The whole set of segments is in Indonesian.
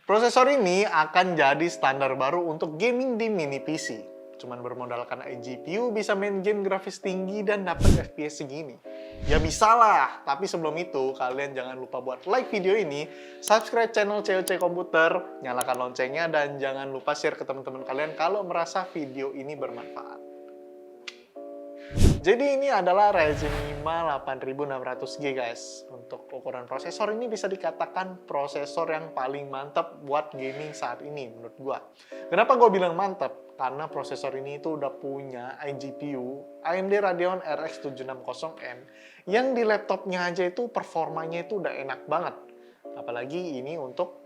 Prosesor ini akan jadi standar baru untuk gaming di mini PC. Cuman bermodalkan iGPU bisa main game grafis tinggi dan dapat FPS segini. Ya bisa lah, tapi sebelum itu kalian jangan lupa buat like video ini, subscribe channel COC Komputer, nyalakan loncengnya, dan jangan lupa share ke teman-teman kalian kalau merasa video ini bermanfaat. Jadi ini adalah Ryzen 5 8600G guys. Untuk ukuran prosesor ini bisa dikatakan prosesor yang paling mantap buat gaming saat ini menurut gua. Kenapa gua bilang mantap? Karena prosesor ini itu udah punya iGPU AMD Radeon RX 760M yang di laptopnya aja itu performanya itu udah enak banget. Apalagi ini untuk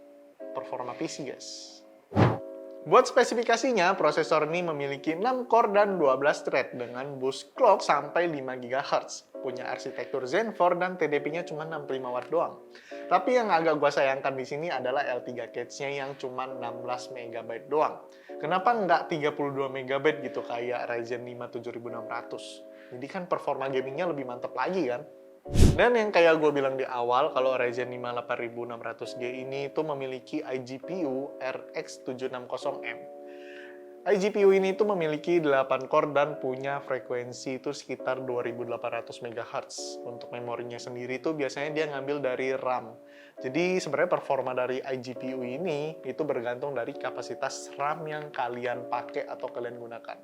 performa PC guys. Buat spesifikasinya, prosesor ini memiliki 6 core dan 12 thread dengan boost clock sampai 5 GHz. Punya arsitektur Zen 4 dan TDP-nya cuma 65 Watt doang. Tapi yang agak gua sayangkan di sini adalah L3 cache-nya yang cuma 16 MB doang. Kenapa nggak 32 MB gitu kayak Ryzen 5 7600? Jadi kan performa gamingnya lebih mantap lagi kan? Dan yang kayak gue bilang di awal, kalau Ryzen 5 8600G ini tuh memiliki iGPU RX 760M. iGPU ini tuh memiliki 8 core dan punya frekuensi itu sekitar 2800 MHz. Untuk memorinya sendiri tuh biasanya dia ngambil dari RAM. Jadi sebenarnya performa dari iGPU ini itu bergantung dari kapasitas RAM yang kalian pakai atau kalian gunakan.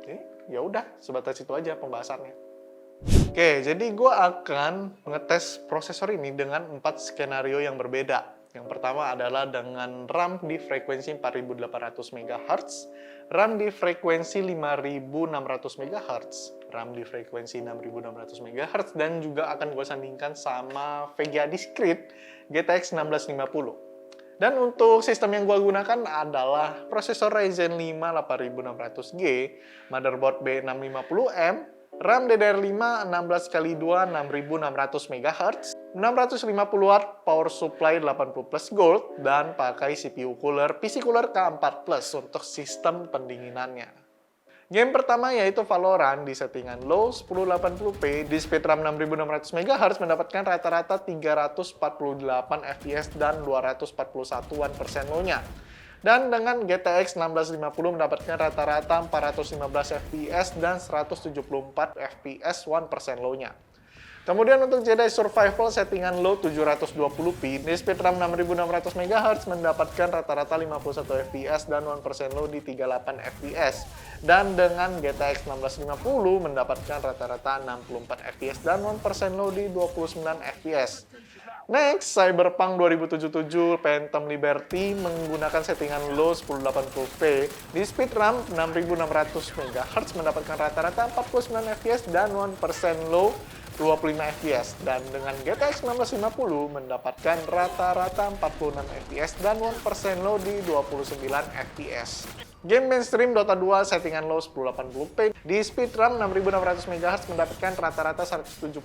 Oke, ya udah, sebatas itu aja pembahasannya. Oke, jadi gue akan ngetes prosesor ini dengan 4 skenario yang berbeda. Yang pertama adalah dengan RAM di frekuensi 4800 MHz, RAM di frekuensi 5600 MHz, RAM di frekuensi 6600 MHz, dan juga akan gue sandingkan sama VGA Discrete GTX 1650. Dan untuk sistem yang gue gunakan adalah prosesor Ryzen 5 8600G, motherboard B650M, RAM DDR5 16x2 6600 MHz, 650 Watt power supply 80 plus gold, dan pakai CPU cooler PC Cooler K4 Plus untuk sistem pendinginannya. Game pertama yaitu Valorant di settingan low 1080p di speed RAM 6600 MHz mendapatkan rata-rata 348 FPS dan 241% low-nya. Dan dengan GTX 1650 mendapatkan rata-rata 415 FPS dan 174 FPS 1% low-nya. Kemudian untuk Jedi Survival settingan low 720p di speed RAM 6600 MHz mendapatkan rata-rata 51 FPS dan 1% low di 38 FPS. Dan dengan GTX 1650 mendapatkan rata-rata 64 FPS dan 1% low di 29 FPS. Next, Cyberpunk 2077 Phantom Liberty menggunakan settingan low 1080p di speed RAM 6600 MHz mendapatkan rata-rata 49 FPS dan 1% low 25 FPS, dan dengan GTX 1650 mendapatkan rata-rata 46 FPS dan 1% low di 29 FPS. Game mainstream Dota 2 settingan low 1080p di speed RAM 6600 MHz mendapatkan rata-rata 178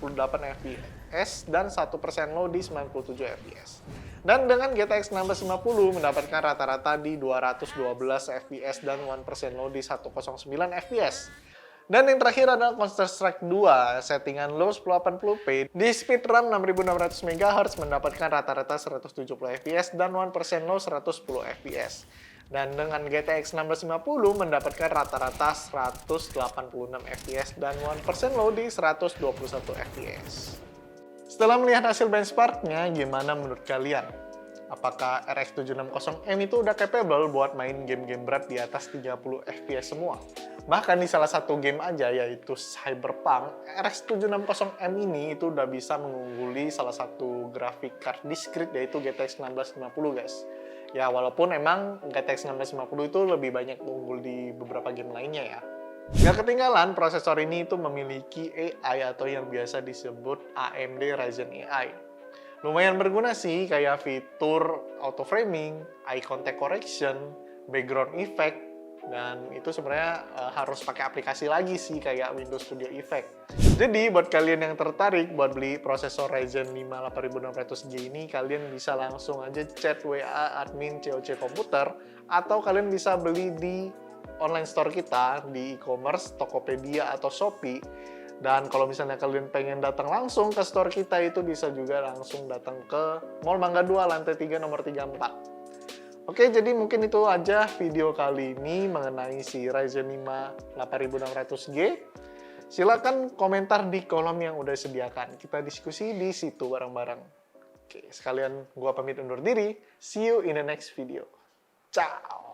FPS dan 1% low di 97 FPS. Dan dengan GTX 1650 mendapatkan rata-rata di 212 FPS dan 1% low di 109 FPS. Dan yang terakhir adalah Counter Strike 2 settingan low 1080p di speed RAM 6600 MHz mendapatkan rata-rata 170 FPS dan 1% low 110 FPS. Dan dengan GTX 1650 mendapatkan rata-rata 186 FPS dan 1% low di 121 FPS. Setelah melihat hasil benchmarknya, gimana menurut kalian? Apakah RX 760M itu udah capable buat main game-game berat di atas 30 FPS semua? Bahkan di salah satu game aja yaitu Cyberpunk, RX 760M ini itu udah bisa mengungguli salah satu graphic card discrete yaitu GTX 1650 guys. Ya walaupun emang GTX 1650 itu lebih banyak unggul di beberapa game lainnya ya. Gak ketinggalan, prosesor ini itu memiliki AI atau yang biasa disebut AMD Ryzen AI. Lumayan berguna sih, kayak fitur auto framing, eye contact correction, background effect, dan itu sebenarnya harus pakai aplikasi lagi sih kayak Windows Studio Effect. Jadi buat kalian yang tertarik buat beli prosesor Ryzen 5 8600G ini, kalian bisa langsung aja chat WA admin COC Komputer, atau kalian bisa beli di online store kita di e-commerce, Tokopedia atau Shopee. Dan kalau misalnya kalian pengen datang langsung ke store kita, itu bisa juga langsung datang ke Mall Mangga 2 lantai 3 nomor 34. Oke, jadi mungkin itu aja video kali ini mengenai si Ryzen 5 8600G. Silakan komentar di kolom yang udah sediakan. Kita diskusi di situ bareng-bareng. Oke, sekalian gua pamit undur diri. See you in the next video. Ciao!